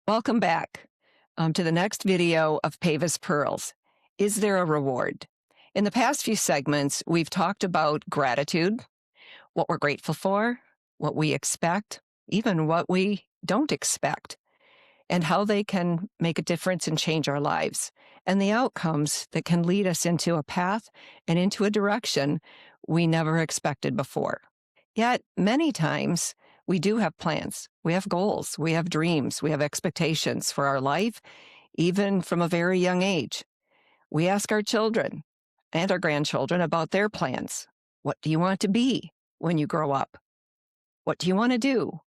Welcome back to the next video of Pavis Pearls. Is there a reward? In the past few segments, we've talked about gratitude, what we're grateful for, what we expect, even what we don't expect, and how they can make a difference and change our lives, and the outcomes that can lead us into a path and into a direction we never expected before. Yet, many times, we do have plans, we have goals, we have dreams, we have expectations for our life, even from a very young age. We ask our children and our grandchildren about their plans. What do you want to be when you grow up? What do you want to do?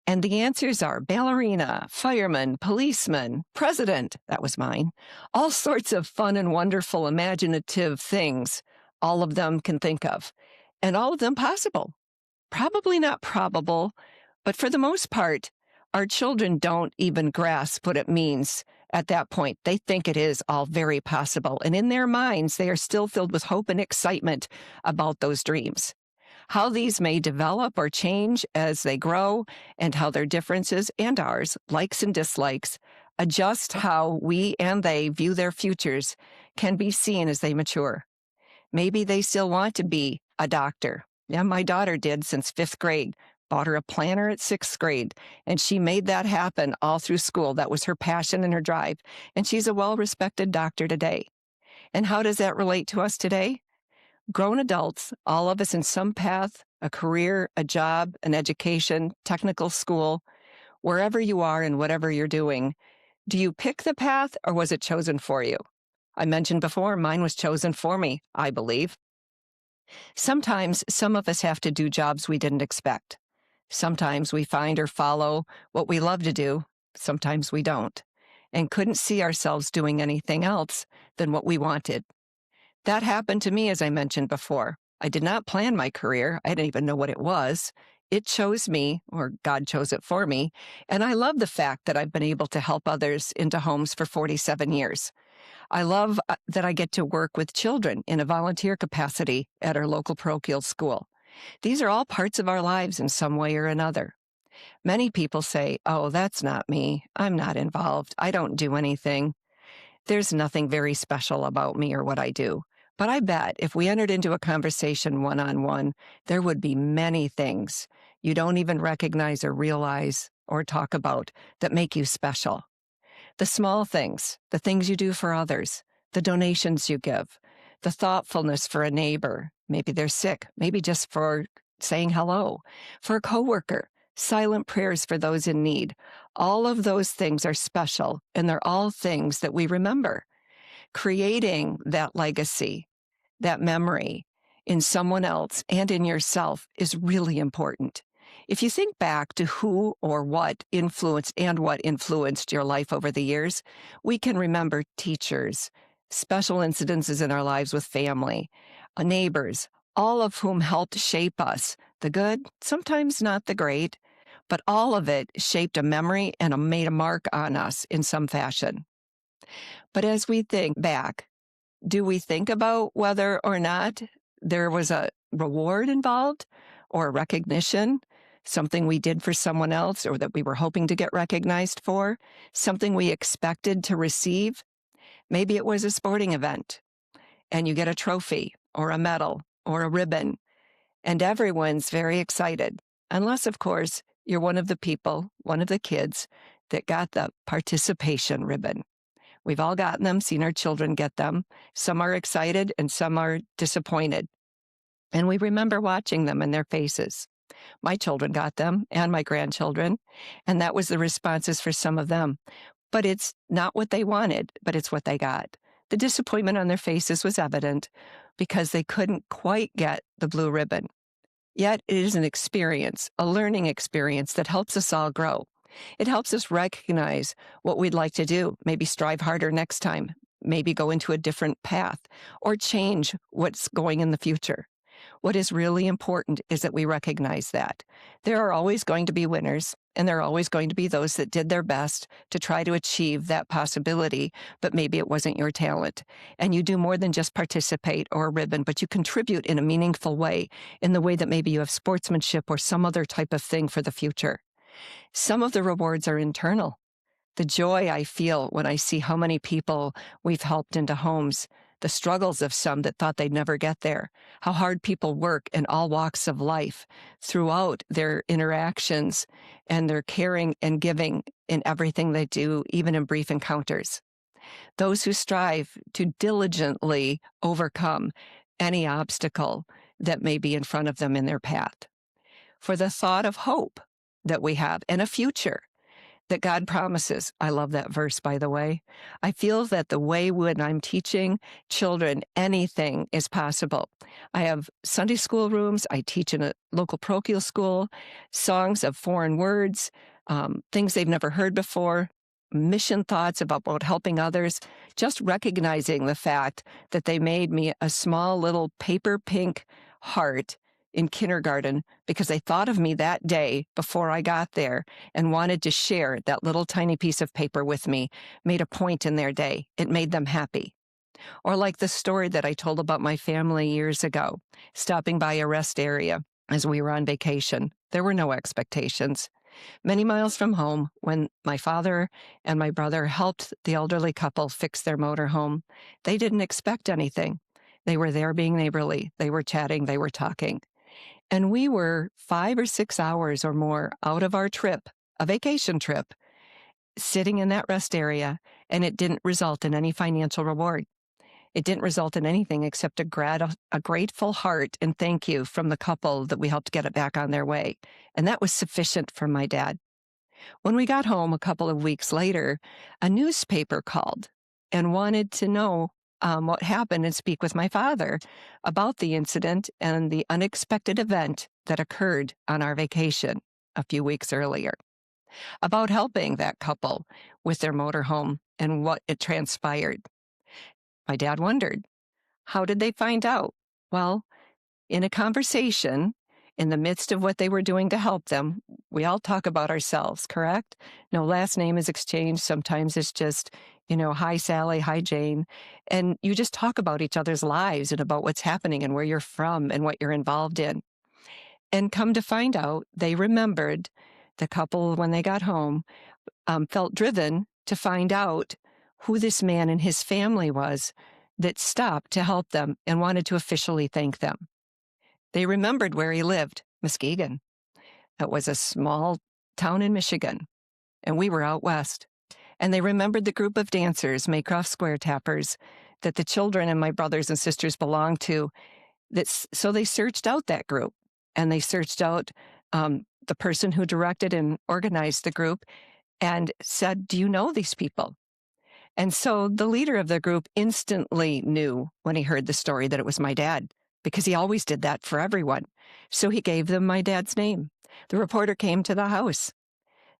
And the answers are ballerina, fireman, policeman, president. That was mine. All sorts of fun and wonderful, imaginative things all of them can think of, and all of them possible. Probably not probable, but for the most part, our children don't even grasp what it means at that point. They think it is all very possible. And in their minds, they are still filled with hope and excitement about those dreams. How these may develop or change as they grow, and how their differences and ours, likes and dislikes, adjust how we and they view their futures can be seen as they mature. Maybe they still want to be a doctor. Yeah, my daughter did since 5th grade. Bought her a planner at 6th grade, and she made that happen all through school. That was her passion and her drive, and she's a well-respected doctor today. And how does that relate to us today? Grown adults, all of us in some path, a career, a job, an education, technical school, wherever you are and whatever you're doing, do you pick the path or was it chosen for you? I mentioned before, mine was chosen for me, I believe. Sometimes some of us have to do jobs we didn't expect. Sometimes we find or follow what we love to do. Sometimes we don't, and couldn't see ourselves doing anything else than what we wanted. That happened to me, as I mentioned before. I did not plan my career. I didn't even know what it was. It chose me, or God chose it for me, and I love the fact that I've been able to help others into homes for 47 years. I love that I get to work with children in a volunteer capacity at our local parochial school. These are all parts of our lives in some way or another. Many people say, "Oh, that's not me. I'm not involved. I don't do anything. There's nothing very special about me or what I do." But I bet if we entered into a conversation one-on-one, there would be many things you don't even recognize or realize or talk about that make you special. The small things, the things you do for others, the donations you give, the thoughtfulness for a neighbor, maybe they're sick, maybe just for saying hello, for a coworker, silent prayers for those in need. All of those things are special, and they're all things that we remember. Creating that legacy, that memory in someone else and in yourself is really important. If you think back to who or what influenced your life over the years, we can remember teachers, special incidences in our lives with family, neighbors, all of whom helped shape us. The good, sometimes not the great, but all of it shaped a memory and made a mark on us in some fashion. But as we think back, do we think about whether or not there was a reward involved or a recognition, something we did for someone else or that we were hoping to get recognized for, something we expected to receive? Maybe it was a sporting event and you get a trophy or a medal or a ribbon, and everyone's very excited, unless, of course, you're one of the people, one of the kids that got the participation ribbon. We've all gotten them, seen our children get them. Some are excited and some are disappointed. And we remember watching them in their faces. My children got them and my grandchildren, and that was the responses for some of them. But it's not what they wanted, but it's what they got. The disappointment on their faces was evident because they couldn't quite get the blue ribbon. Yet it is an experience, a learning experience that helps us all grow. It helps us recognize what we'd like to do, maybe strive harder next time, maybe go into a different path, or change what's going in the future. What is really important is that we recognize that. There are always going to be winners, and there are always going to be those that did their best to try to achieve that possibility, but maybe it wasn't your talent. And you do more than just participate or a ribbon, but you contribute in a meaningful way, in the way that maybe you have sportsmanship or some other type of thing for the future. Some of the rewards are internal. The joy I feel when I see how many people we've helped into homes, the struggles of some that thought they'd never get there, how hard people work in all walks of life throughout their interactions and their caring and giving in everything they do, even in brief encounters. Those who strive to diligently overcome any obstacle that may be in front of them in their path. For the thought of hope that we have and a future that God promises. I love that verse, by the way. I feel that the way when I'm teaching children, anything is possible. I have Sunday school rooms. I teach in a local parochial school, songs of foreign words, things they've never heard before, mission thoughts about helping others, just recognizing the fact that they made me a small little paper pink heart in kindergarten because they thought of me that day before I got there and wanted to share that little tiny piece of paper with me, made a point in their day. It made them happy. Or like the story that I told about my family years ago, stopping by a rest area as we were on vacation. There were no expectations. Many miles from home, when my father and my brother helped the elderly couple fix their motorhome, they didn't expect anything. They were there being neighborly. They were chatting. They were talking. And we were 5 or 6 hours or more out of our trip, a vacation trip, sitting in that rest area, and it didn't result in any financial reward. It didn't result in anything except a grateful heart and thank you from the couple that we helped get it back on their way. And that was sufficient for my dad. When we got home a couple of weeks later, a newspaper called and wanted to know what happened and speak with my father about the incident and the unexpected event that occurred on our vacation a few weeks earlier, about helping that couple with their motorhome and what it transpired. My dad wondered, how did they find out? Well, in a conversation, in the midst of what they were doing to help them, we all talk about ourselves, correct? No last name is exchanged. Sometimes it's just, hi, Sally, hi, Jane. And you just talk about each other's lives and about what's happening and where you're from and what you're involved in. And come to find out, they remembered the couple, when they got home, felt driven to find out who this man and his family was that stopped to help them and wanted to officially thank them. They remembered where he lived, Muskegon. It was a small town in Michigan, and we were out west. And they remembered the group of dancers, Maycroft Square Tappers, that the children and my brothers and sisters belonged to. So they searched out that group, and they searched out the person who directed and organized the group and said, do you know these people? And so the leader of the group instantly knew when he heard the story that it was my dad, because he always did that for everyone. So he gave them my dad's name. The reporter came to the house.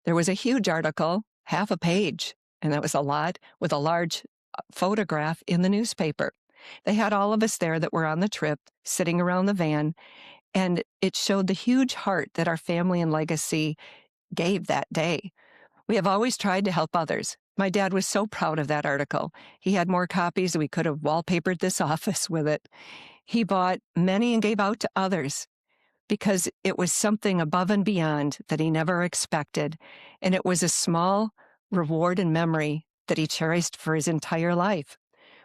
There was a huge article, half a page, and that was a lot, with a large photograph in the newspaper. They had all of us there that were on the trip, sitting around the van, and it showed the huge heart that our family and legacy gave that day. We have always tried to help others. My dad was so proud of that article. He had more copies. We could have wallpapered this office with it. He bought many and gave out to others because it was something above and beyond that he never expected. And it was a small reward and memory that he cherished for his entire life.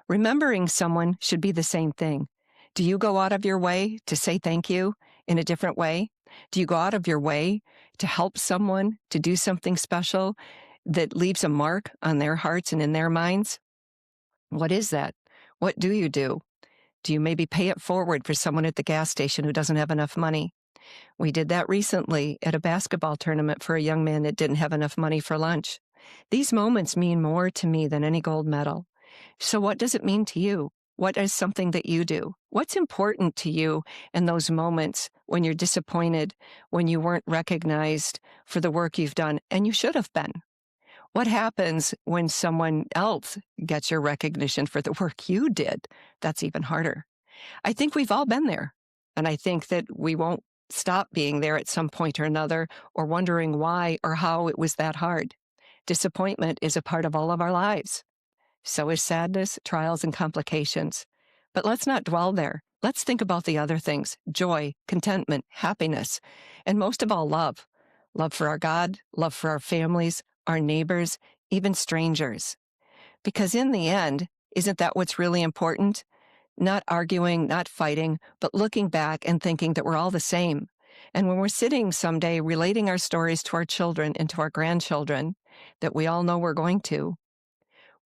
Remembering someone should be the same thing. Do you go out of your way to say thank you in a different way? Do you go out of your way to help someone, to do something special that leaves a mark on their hearts and in their minds? What is that? What do you do? Do you maybe pay it forward for someone at the gas station who doesn't have enough money? We did that recently at a basketball tournament for a young man that didn't have enough money for lunch. These moments mean more to me than any gold medal. So what does it mean to you? What is something that you do? What's important to you in those moments when you're disappointed, when you weren't recognized for the work you've done, and you should have been? What happens when someone else gets your recognition for the work you did? That's even harder. I think we've all been there, and I think that we won't stop being there at some point or another, or wondering why or how it was that hard. Disappointment is a part of all of our lives. So is sadness, trials, and complications. But let's not dwell there. Let's think about the other things: joy, contentment, happiness, and most of all, love. Love for our God, love for our families, our neighbors, even strangers. Because in the end, isn't that what's really important? Not arguing, not fighting, but looking back and thinking that we're all the same. And when we're sitting someday relating our stories to our children and to our grandchildren, that we all know we're going to,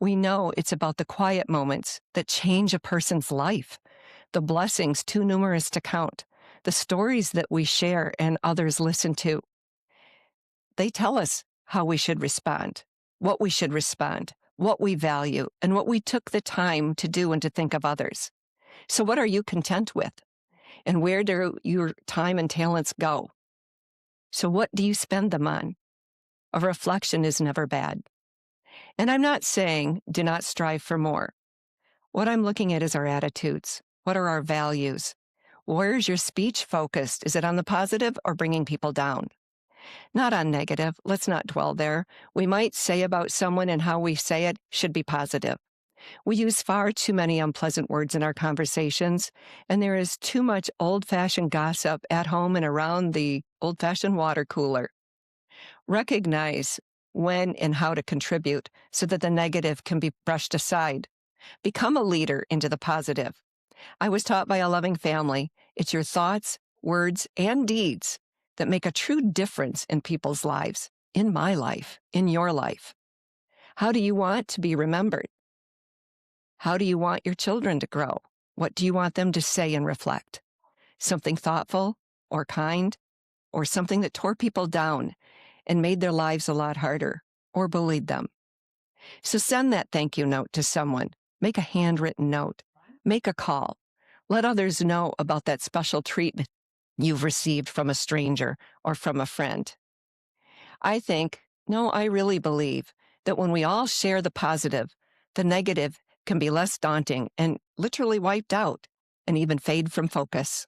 we know it's about the quiet moments that change a person's life, the blessings too numerous to count, the stories that we share and others listen to. They tell us how we should respond, what we should respond, what we value, and what we took the time to do and to think of others. So what are you content with? And where do your time and talents go? So what do you spend them on? A reflection is never bad. And I'm not saying do not strive for more. What I'm looking at is our attitudes. What are our values? Where's your speech focused? Is it on the positive or bringing people down? Not on negative. Let's not dwell there. We might say about someone and how we say it should be positive. We use far too many unpleasant words in our conversations, and there is too much old-fashioned gossip at home and around the old-fashioned water cooler. Recognize when and how to contribute so that the negative can be brushed aside. Become a leader into the positive. I was taught by a loving family, it's your thoughts, words, and deeds that make a true difference in people's lives, in my life, in your life. How do you want to be remembered? How do you want your children to grow? What do you want them to say and reflect? Something thoughtful or kind, or something that tore people down and made their lives a lot harder or bullied them? So send that thank you note to someone. Make a handwritten note. Make a call. Let others know about that special treatment you've received from a stranger or from a friend. I really believe that when we all share the positive, the negative can be less daunting and literally wiped out and even fade from focus.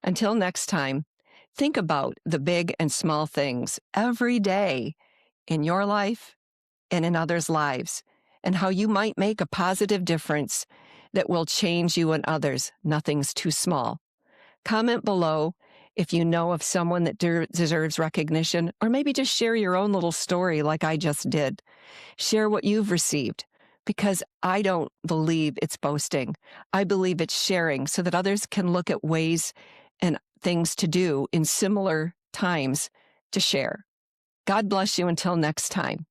Until next time, think about the big and small things every day in your life and in others' lives, and how you might make a positive difference that will change you and others. Nothing's too small. Comment below if you know of someone that deserves recognition, or maybe just share your own little story like I just did. Share what you've received, because I don't believe it's boasting. I believe it's sharing so that others can look at ways and things to do in similar times to share. God bless you until next time.